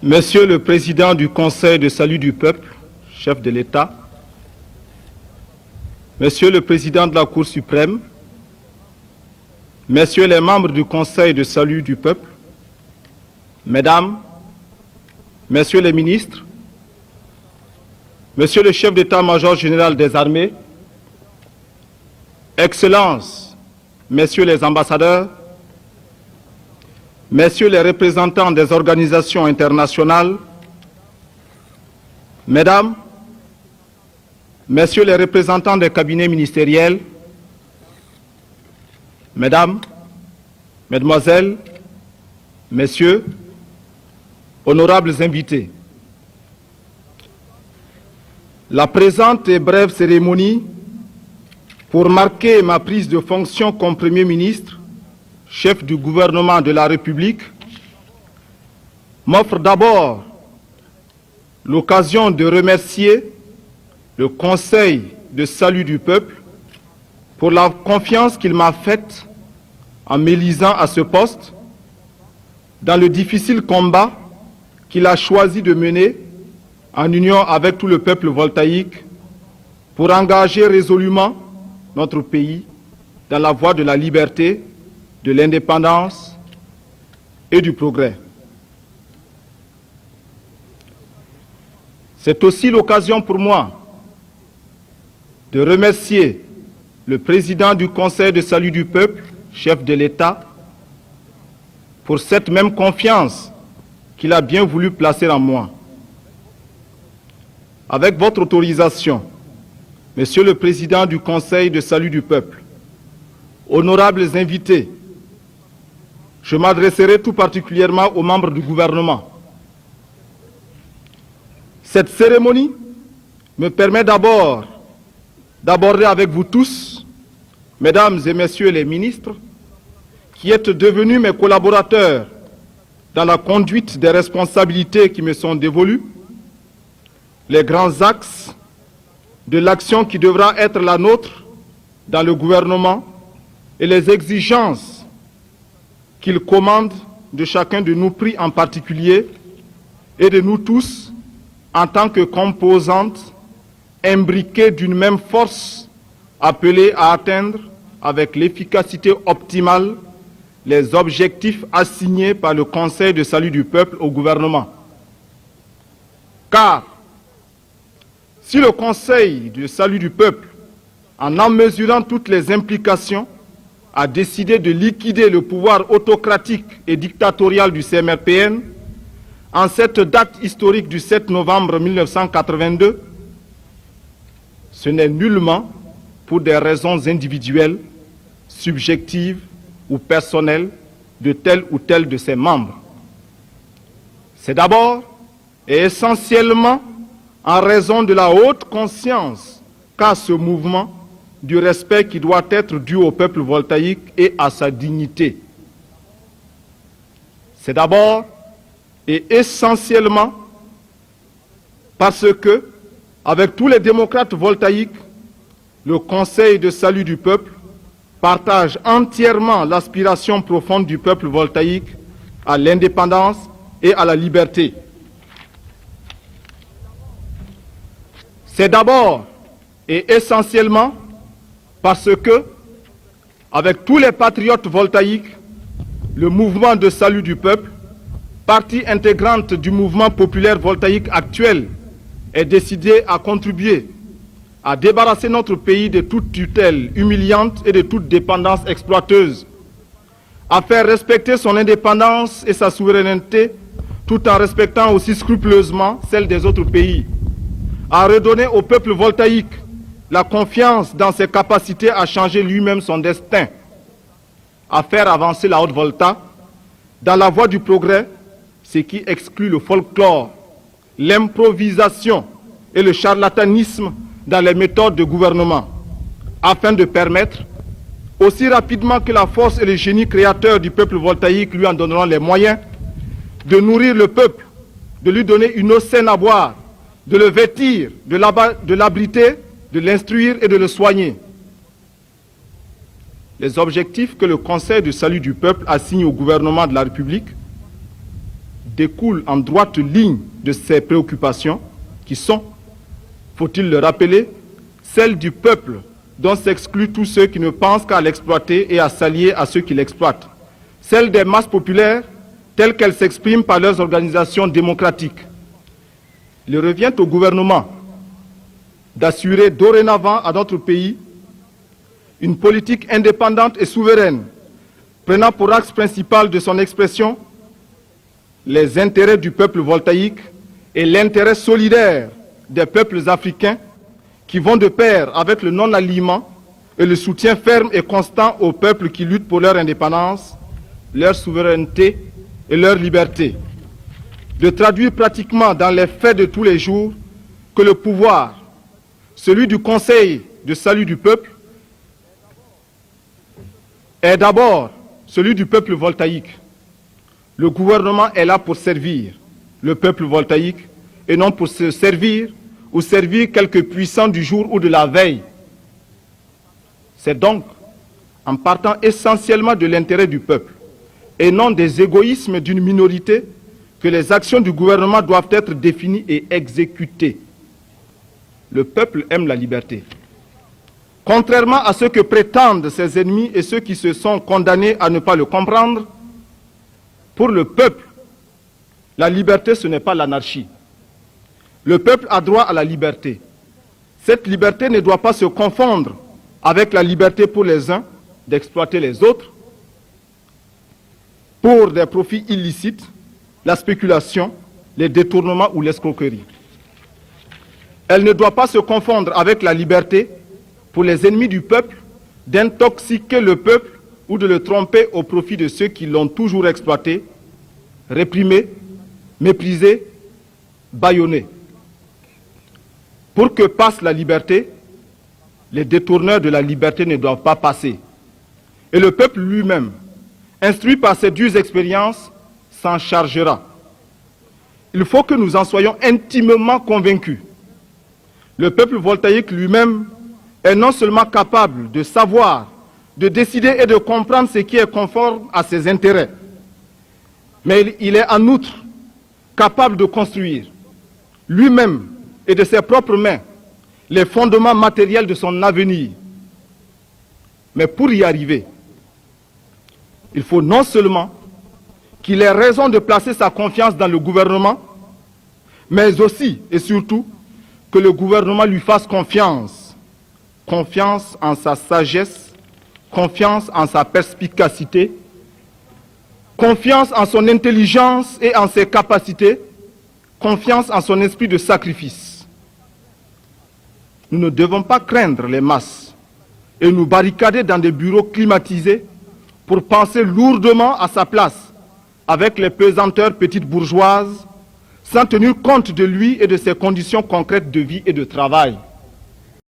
Monsieur le Président du Conseil de salut du peuple, chef de l'État, Monsieur le Président de la Cour suprême, Messieurs les membres du Conseil de salut du peuple, Mesdames, Messieurs les ministres, Monsieur le chef d'État-major général des armées, Excellences, Messieurs les ambassadeurs, Messieurs les représentants des organisations internationales, Mesdames, Messieurs les représentants des cabinets ministériels, Mesdames, Mesdemoiselles, Messieurs, honorables invités, la présente et brève cérémonie pour marquer ma prise de fonction comme Premier ministre, chef du gouvernement de la République, m'offre d'abord l'occasion de remercier le Conseil de salut du peuple pour la confiance qu'il m'a faite en m'élisant à ce poste dans le difficile combat qu'il a choisi de mener en union avec tout le peuple voltaïque pour engager résolument notre pays dans la voie de la liberté, de l'indépendance et du progrès. C'est aussi l'occasion pour moi de remercier le président du Conseil de salut du peuple, chef de l'État, pour cette même confiance qu'il a bien voulu placer en moi. Avec votre autorisation, Monsieur le Président du Conseil de salut du peuple, honorables invités, je m'adresserai tout particulièrement aux membres du gouvernement. Cette cérémonie me permet d'abord d'aborder avec vous tous, Mesdames et Messieurs les ministres, qui êtes devenus mes collaborateurs dans la conduite des responsabilités qui me sont dévolues, les grands axes de l'action qui devra être la nôtre dans le gouvernement et les exigences qu'il commande de chacun de nous pris en particulier et de nous tous en tant que composantes imbriquées d'une même force appelée à atteindre avec l'efficacité optimale les objectifs assignés par le Conseil de salut du peuple au gouvernement. Car si le Conseil de salut du peuple, en mesurant toutes les implications, a décidé de liquider le pouvoir autocratique et dictatorial du CMRPN, en cette date historique du 7 novembre 1982, ce n'est nullement pour des raisons individuelles, subjectives ou personnelles de tel ou tel de ses membres. C'est d'abord et essentiellement en raison de la haute conscience qu'a ce mouvement du respect qui doit être dû au peuple voltaïque et à sa dignité. C'est d'abord et essentiellement parce que, avec tous les démocrates voltaïques, le Conseil de salut du peuple partage entièrement l'aspiration profonde du peuple voltaïque à l'indépendance et à la liberté. C'est d'abord et essentiellement parce que, avec tous les patriotes voltaïques, le mouvement de salut du peuple, partie intégrante du mouvement populaire voltaïque actuel, est décidé à contribuer à débarrasser notre pays de toute tutelle humiliante et de toute dépendance exploiteuse, à faire respecter son indépendance et sa souveraineté tout en respectant aussi scrupuleusement celle des autres pays, à redonner au peuple voltaïque la confiance dans ses capacités à changer lui-même son destin, à faire avancer la haute volta dans la voie du progrès, ce qui exclut le folklore, l'improvisation et le charlatanisme dans les méthodes de gouvernement, afin de permettre, aussi rapidement que la force et le génie créateur du peuple voltaïque lui en donneront les moyens, de nourrir le peuple, de lui donner une eau saine à boire, de le vêtir, de l'abriter, de l'instruire et de le soigner. Les objectifs que le Conseil de salut du peuple assigne au gouvernement de la République découle en droite ligne de ces préoccupations qui sont, faut-il le rappeler, celles du peuple dont s'excluent tous ceux qui ne pensent qu'à l'exploiter et à s'allier à ceux qui l'exploitent. Celles des masses populaires telles qu'elles s'expriment par leurs organisations démocratiques. Il revient au gouvernement d'assurer dorénavant à notre pays une politique indépendante et souveraine, prenant pour axe principal de son expression les intérêts du peuple voltaïque et l'intérêt solidaire des peuples africains qui vont de pair avec le non-alignement et le soutien ferme et constant aux peuples qui luttent pour leur indépendance, leur souveraineté et leur liberté. De traduire pratiquement dans les faits de tous les jours que le pouvoir, celui du Conseil de salut du peuple, est d'abord celui du peuple voltaïque. Le gouvernement est là pour servir le peuple voltaïque et non pour se servir ou servir quelques puissants du jour ou de la veille. C'est donc en partant essentiellement de l'intérêt du peuple et non des égoïsmes d'une minorité que les actions du gouvernement doivent être définies et exécutées. Le peuple aime la liberté. Contrairement à ce que prétendent ses ennemis et ceux qui se sont condamnés à ne pas le comprendre, pour le peuple, la liberté, ce n'est pas l'anarchie. Le peuple a droit à la liberté. Cette liberté ne doit pas se confondre avec la liberté pour les uns d'exploiter les autres pour des profits illicites, la spéculation, les détournements ou l'escroquerie. Elle ne doit pas se confondre avec la liberté pour les ennemis du peuple d'intoxiquer le peuple ou de le tromper au profit de ceux qui l'ont toujours exploité, réprimé, méprisé, bâillonné. Pour que passe la liberté, les détourneurs de la liberté ne doivent pas passer. Et le peuple lui-même, instruit par ces dures expériences, s'en chargera. Il faut que nous en soyons intimement convaincus. Le peuple voltaïque lui-même est non seulement capable de savoir, de décider et de comprendre ce qui est conforme à ses intérêts, mais il est en outre capable de construire lui-même et de ses propres mains les fondements matériels de son avenir. Mais pour y arriver, il faut non seulement qu'il ait raison de placer sa confiance dans le gouvernement, mais aussi et surtout que le gouvernement lui fasse confiance. Confiance en sa sagesse, confiance en sa perspicacité, confiance en son intelligence et en ses capacités, confiance en son esprit de sacrifice. Nous ne devons pas craindre les masses et nous barricader dans des bureaux climatisés pour penser lourdement à sa place avec les pesanteurs petites bourgeoises sans tenir compte de lui et de ses conditions concrètes de vie et de travail.